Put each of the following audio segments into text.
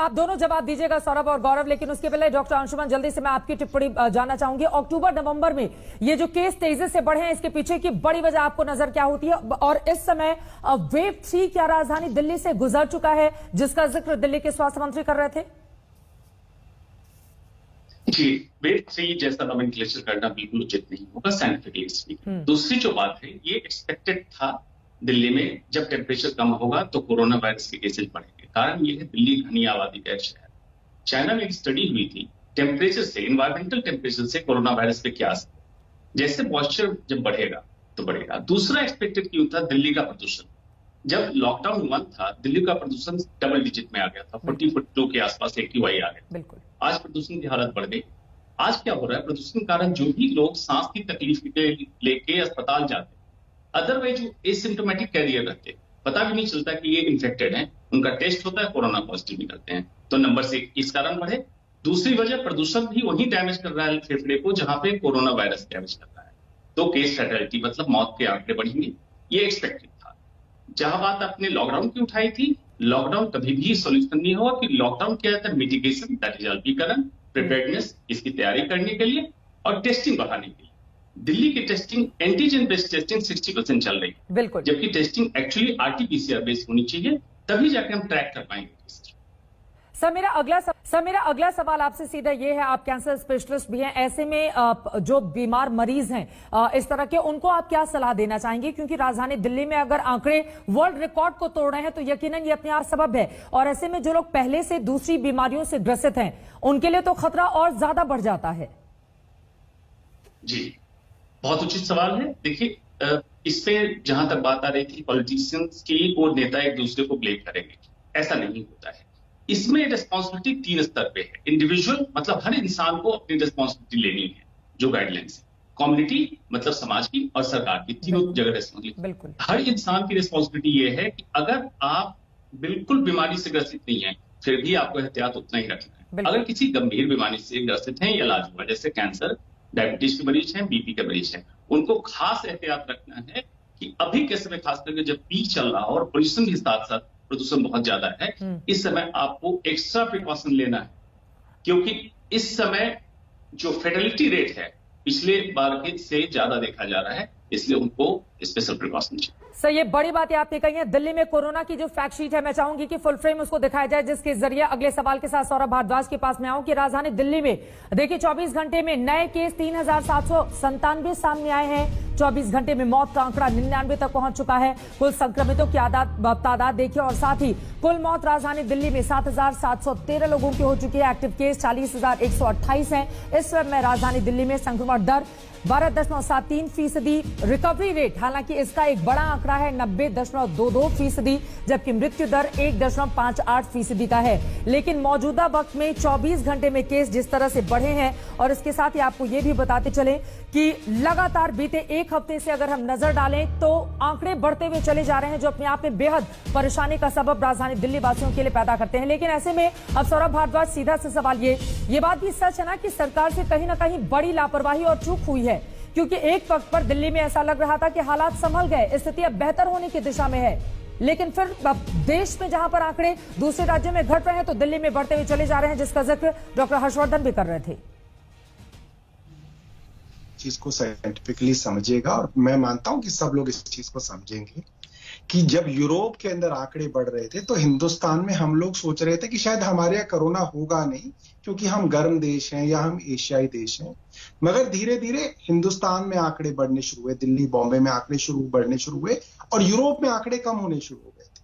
आप दोनों जवाब दीजिएगा, सौरभ और गौरव, लेकिन उसके पहले डॉक्टर अंशुमन जल्दी से मैं आपकी टिप्पणी जानना चाहूंगी। अक्टूबर नवंबर में ये जो केस तेजी से बढ़े हैं, इसके पीछे की बड़ी वजह आपको नजर क्या होती है? और इस समय वेव 3 क्या राजधानी दिल्ली से गुजर चुका है, जिसका जिक्र दिल्ली के स्वास्थ्य मंत्री कर रहे थे? जी, वेव 3 जैसा नोमेनक्लेचर करना बिल्कुल उचित नहीं होगा साइंटिफिकली स्पीकिंग। दूसरी जो बात है, ये एक्सपेक्टेड था दिल्ली में जब टेम्परेचर कम होगा तो कोरोना वायरस के केसेस बढ़ेंगे। कारण ये है, दिल्ली घनी आबादी का शहर। चाइना में एक स्टडी हुई थी, टेम्परेचर से, इन्वायरमेंटल टेम्परेचर से कोरोना वायरस पे क्या असर, जैसे मॉइस्चर जब बढ़ेगा तो बढ़ेगा। दूसरा एक्सपेक्टेड क्यों था, दिल्ली का प्रदूषण। जब लॉकडाउन 1 था, दिल्ली का प्रदूषण डबल डिजिट में आ गया था, 42 के आसपास AQI आ गया। बिल्कुल। आज प्रदूषण की हालत बढ़ गई। आज क्या हो रहा है, प्रदूषण के कारण जो भी लोग सांस की तकलीफ लेके अस्पताल जाते, अदरवाइज जो एसिम्टोमेटिक कैरियर रहते, पता भी नहीं चलता कि ये इन्फेक्टेड हैं, उनका टेस्ट होता है, कोरोना पॉजिटिव निकलते हैं। तो नंबर से इस कारण बढ़े। दूसरी वजह, प्रदूषण भी वही डैमेज कर रहा है फेफड़े को जहां पे कोरोना वायरस डैमेज कर रहा है। तो केस फैटेलिटी मतलब मौत के आंकड़े बढ़ेंगे, ये एक्सपेक्टेड था। जहां बात आपने लॉकडाउन की उठाई थी, लॉकडाउन कभी भी सोल्यूशन नहीं होगा। कि लॉकडाउन क्या है, मिटिगेशन, दैट इज अल्पीकरण, प्रिपेयर्डनेस, इसकी तैयारी करने के लिए और टेस्टिंग बढ़ाने के लिए। दिल्ली की टेस्टिंग, एंटीजन बेस्ड टेस्टिंग 60% चल रही है, बिल्कुल, जबकि टेस्टिंग एक्चुअली RT-PCR बेस्ड होनी चाहिए, तभी जाके हम ट्रैक कर पाएंगे। सर मेरा अगला सवाल आपसे सीधा ये है, आप कैंसर स्पेशलिस्ट भी हैं, ऐसे में जो बीमार मरीज हैं इस तरह के, उनको आप क्या सलाह देना चाहेंगे? क्योंकि राजधानी दिल्ली में अगर आंकड़े वर्ल्ड रिकॉर्ड को तोड़ रहे हैं तो यकीनन ये अपने आप सबब है, और ऐसे में जो लोग पहले से दूसरी बीमारियों से ग्रसित हैं उनके लिए तो खतरा और ज्यादा बढ़ जाता है। जी, बहुत उचित सवाल है। देखिए, इस पे जहां तक बात आ रही थी पॉलिटिशियंस की और नेता एक दूसरे को ब्लेम करेंगे, ऐसा नहीं होता है। इसमें रिस्पॉन्सिबिलिटी 3 स्तर पे है। इंडिविजुअल मतलब हर इंसान को अपनी रिस्पॉन्सिबिलिटी लेनी है, जो गाइडलाइंस है। कम्युनिटी मतलब समाज की, और सरकार की, तीनों जगह रिस्पॉन्सिबिलिटी। हर इंसान की रिस्पॉन्सिबिलिटी ये है कि अगर आप बिल्कुल बीमारी से ग्रसित नहीं है, फिर भी आपको एहतियात उतना ही रखना है। अगर किसी गंभीर बीमारी से ग्रसित है या इलाज हुआ, जैसे कैंसर, डायबिटीज के मरीज हैं, BP के मरीज हैं, उनको खास एहतियात रखना है कि अभी के समय खास करके जब पीक चल रहा हो और पोल्यूशन के साथ साथ प्रदूषण बहुत ज्यादा है, इस समय आपको एक्स्ट्रा प्रिकॉशन लेना है। क्योंकि इस समय जो फेटेलिटी रेट है पिछले बार के से ज्यादा देखा जा रहा है, इसलिए उनको स्पेशल प्रिकॉशन चाहिए। सर ये बड़ी बात आपने कही है। दिल्ली में कोरोना की जो फैक्ट शीट है, मैं चाहूंगी कि फुल फ्रेम उसको दिखाया जाए, जिसके जरिए अगले सवाल के साथ सौरभ भारद्वाज के पास में आऊं कि राजधानी दिल्ली में देखिए 24 घंटे में नए केस 3797 सामने आए हैं। 24 घंटे में मौत का आंकड़ा 99 तक पहुंच चुका है। कुल संक्रमितों की तादाद देखिए, और साथ ही कुल मौत राजधानी दिल्ली में 7713 लोगों की हो चुकी है। एक्टिव केस 40,128 है। इस समय राजधानी दिल्ली में संक्रमण दर 12.73%। रिकवरी रेट हालांकि इसका एक बड़ा आंकड़ा है 90.22%, जबकि मृत्यु दर 1.58% का है। लेकिन मौजूदा वक्त में 24 घंटे में केस जिस तरह से बढ़े हैं, और इसके साथ ही आपको यह भी बताते चले कि लगातार बीते एक हफ्ते से अगर हम नजर डालें तो आंकड़े बढ़ते हुए चले जा रहे हैं, जो अपने आप में बेहद परेशानी का सबब राजधानी दिल्ली वासियों के लिए पैदा करते हैं। लेकिन ऐसे में अब सौरभ भारद्वाज, सीधा से सवाल ये बात भी सच है ना कि सरकार से कहीं ना कहीं बड़ी लापरवाही और चूक हुई है? क्योंकि एक वक्त पर दिल्ली में ऐसा लग रहा था कि हालात संभल गए, स्थिति अब बेहतर होने की दिशा में है, लेकिन फिर देश में जहां पर आंकड़े दूसरे राज्यों में घट रहे हैं तो दिल्ली में बढ़ते हुए चले जा रहे हैं, जिसका जिक्र डॉक्टर हर्षवर्धन भी कर रहे थे। चीज को साइंटिफिकली समझेगा, और मैं मानता हूं कि सब लोग इस चीज को समझेंगे कि जब यूरोप के अंदर आंकड़े बढ़ रहे थे तो हिंदुस्तान में हम लोग सोच रहे थे कि शायद हमारे यहाँ कोरोना होगा नहीं, क्योंकि हम गर्म देश हैं या हम एशियाई देश हैं। मगर धीरे धीरे हिंदुस्तान में आंकड़े बढ़ने शुरू हुए, दिल्ली बॉम्बे में आंकड़े बढ़ने शुरू हुए, और यूरोप में आंकड़े कम होने शुरू हो गए थे।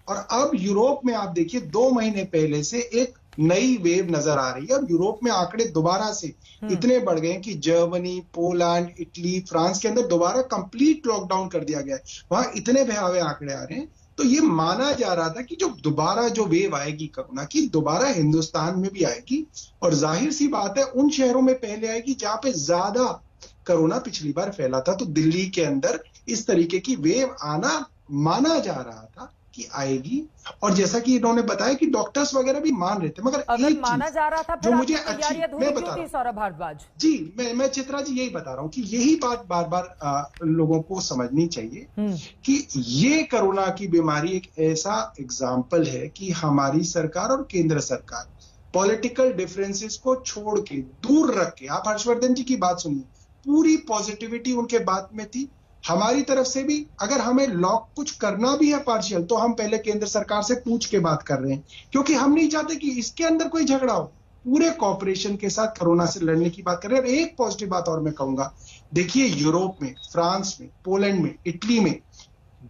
और अब यूरोप में आप देखिए 2 महीने पहले से एक नई वेव नजर आ रही है, और यूरोप में आंकड़े दोबारा से इतने बढ़ गए कि जर्मनी, पोलैंड, इटली, फ्रांस के अंदर दोबारा कंप्लीट लॉकडाउन कर दिया गया है। वहां इतने भयावह आंकड़े आ रहे हैं, तो ये माना जा रहा था कि जो दोबारा जो वेव आएगी कोरोना की, दोबारा हिंदुस्तान में भी आएगी, और जाहिर सी बात है उन शहरों में पहले आएगी जहां पे ज्यादा कोरोना पिछली बार फैला था। तो दिल्ली के अंदर इस तरीके की वेव आना माना जा रहा था, कि आएगी, और जैसा कि इन्होंने बताया कि डॉक्टर्स वगैरह भी मान रहे थे, मगर अगर एक माना चीज जा रहा था जो फिर मुझे आपकी अच्छी, तैयारियां मैं अधूरी बता क्यों रहा थी हूं सौरभ भारद्वाज? जी, मैं चित्रा जी यही बता रहा हूं कि यही बात बार बार लोगों को समझनी चाहिए कि ये कोरोना की बीमारी एक ऐसा एग्जाम्पल है कि हमारी सरकार और केंद्र सरकार पॉलिटिकल डिफरेंसेस को छोड़ के, दूर रख के, आप हर्षवर्धन जी की बात सुनिए, पूरी पॉजिटिविटी उनके बात में थी। हमारी तरफ से भी अगर हमें लॉक कुछ करना भी है पार्शियल, तो हम पहले केंद्र सरकार से पूछ के बात कर रहे हैं, क्योंकि हम नहीं चाहते कि इसके अंदर कोई झगड़ा हो। पूरे कॉपरेशन के साथ कोरोना से लड़ने की बात कर रहे हैं। और एक पॉजिटिव बात और मैं कहूंगा, देखिए यूरोप में, फ्रांस में, पोलैंड में, इटली में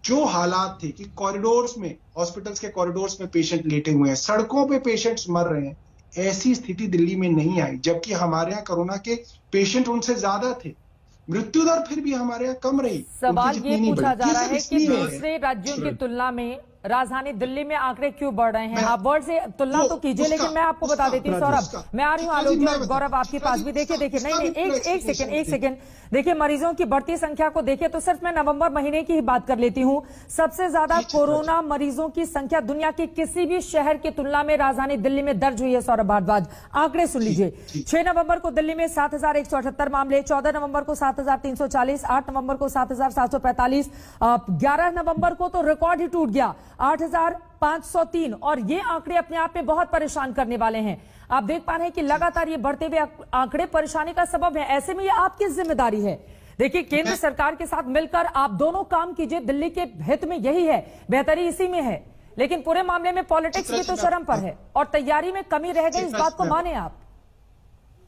जो हालात थे कि कॉरिडोर्स में, हॉस्पिटल्स के कॉरिडोर्स में पेशेंट लेटे हुए हैं, सड़कों पे पेशेंट्स मर रहे हैं, ऐसी स्थिति दिल्ली में नहीं आई। जबकि हमारे यहाँ कोरोना के पेशेंट उनसे ज्यादा थे, मृत्यु दर फिर भी हमारे यहाँ कम रही। सवाल ये पूछा जा रहा है कि दूसरे दूसरे राज्यों की तुलना में राजधानी दिल्ली में आंकड़े क्यों बढ़ रहे हैं? आप वर्ड से तुलना तो कीजिए, लेकिन मैं आपको बता देती हूँ सौरभ, मैं आ रही हूँ आलोक जी और गौरव आपके पास भी। देखिए नहीं, एक सेकेंड देखिए, मरीजों की बढ़ती संख्या को देखिए तो सिर्फ मैं नवंबर महीने की ही बात कर लेती हूँ। सबसे ज्यादा कोरोना मरीजों की संख्या दुनिया के किसी भी शहर की तुलना में राजधानी दिल्ली में दर्ज हुई है। सौरभ भारद्वाज, आंकड़े सुन लीजिए। 6 नवंबर को दिल्ली में 7,178 मामले, 14 नवंबर को 7,340, 8 नवंबर को 7,745, 11 नवंबर को तो रिकॉर्ड ही टूट गया 8,503। और ये आंकड़े अपने आप में बहुत परेशान करने वाले हैं। आप देख पा रहे हैं कि लगातार ये बढ़ते हुए आंकड़े परेशानी का सबब है। ऐसे में ये आपकी जिम्मेदारी है। देखिए, केंद्र सरकार के साथ मिलकर आप दोनों काम कीजिए, दिल्ली के हित में यही है, बेहतरी इसी में है। लेकिन पूरे मामले में पॉलिटिक्स भी तो शर्म पर है और तैयारी में कमी रह गई, इस बात को माने आप।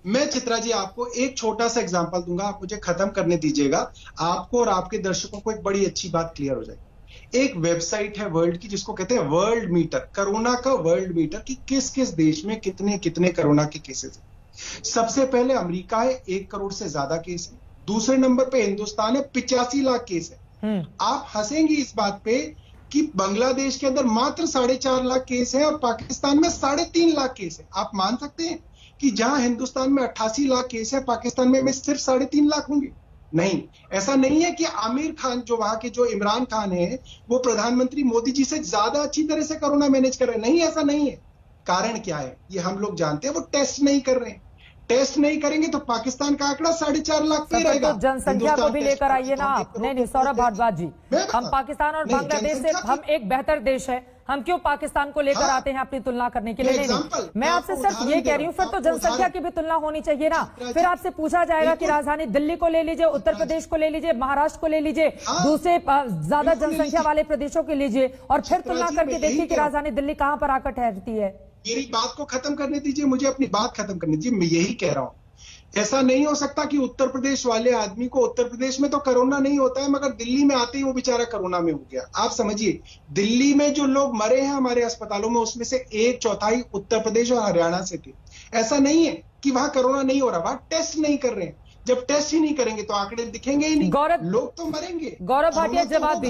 मैं चित्रा जी आपको एक छोटा सा एग्जांपल दूंगा, आप मुझे खत्म करने दीजिएगा। आपको और आपके दर्शकों को एक बड़ी अच्छी बात क्लियर हो जाएगी। एक वेबसाइट है वर्ल्ड की जिसको कहते हैं वर्ल्ड मीटर, कोरोना का वर्ल्ड मीटर, कि किस किस देश में कितने कितने कोरोना के केसेस हैं। सबसे पहले अमेरिका है, 1 करोड़ से ज्यादा केस है। दूसरे नंबर पे हिंदुस्तान है, 85 लाख केस है। आप हंसेंगी इस बात पे कि बांग्लादेश के अंदर मात्र 4.5 लाख केस है और पाकिस्तान में 3.5 लाख केस है। आप मान सकते हैं कि जहां हिंदुस्तान में 88 लाख केस है, पाकिस्तान में सिर्फ 3.5 लाख होंगे? नहीं, ऐसा नहीं है कि आमिर खान, जो वहां के जो इमरान खान है, वो प्रधानमंत्री मोदी जी से ज्यादा अच्छी तरह से कोरोना मैनेज कर रहे हैं। नहीं, ऐसा नहीं है। कारण क्या है ये हम लोग जानते हैं, वो टेस्ट नहीं कर रहे हैं। टेस्ट नहीं करेंगे तो पाकिस्तान का आंकड़ा 4.5 लाख पे रहेगा। तो जनसंख्या को भी लेकर आइए ना आप। नहीं सौरभ भारद्वाज जी, हम पाकिस्तान और बांग्लादेश से, हम एक बेहतर देश है, हम क्यों पाकिस्तान को लेकर आते हैं अपनी तुलना करने के लिए? नहीं, मैं आपसे सिर्फ ये कह रही हूँ, फिर तो जनसंख्या की भी तुलना होनी चाहिए ना। फिर आपसे पूछा जाएगा कि राजधानी दिल्ली को ले लीजिए, उत्तर प्रदेश को ले लीजिए, महाराष्ट्र को ले लीजिए, दूसरे ज्यादा जनसंख्या वाले प्रदेशों को लीजिए और फिर तुलना करके देखिए कि राजधानी दिल्ली कहां पर आकर ठहरती है। मेरी बात को खत्म करने दीजिए, मुझे अपनी बात खत्म करने दीजिए। मैं यही कह रहा हूं, ऐसा नहीं हो सकता कि उत्तर प्रदेश वाले आदमी को, उत्तर प्रदेश में तो कोरोना नहीं होता है, मगर दिल्ली में आते ही वो बेचारा कोरोना में हो गया। आप समझिए, दिल्ली में जो लोग मरे हैं हमारे अस्पतालों में, उसमें से 1/4 उत्तर प्रदेश और हरियाणा से थे। ऐसा नहीं है कि वहां कोरोना नहीं हो रहा, वहां टेस्ट नहीं कर रहे हैं। जब टेस्ट ही नहीं करेंगे तो आंकड़े दिखेंगे ही नहीं, गौरव, लोग तो मरेंगे। गौरव भाटिया, जवाब दीजिए।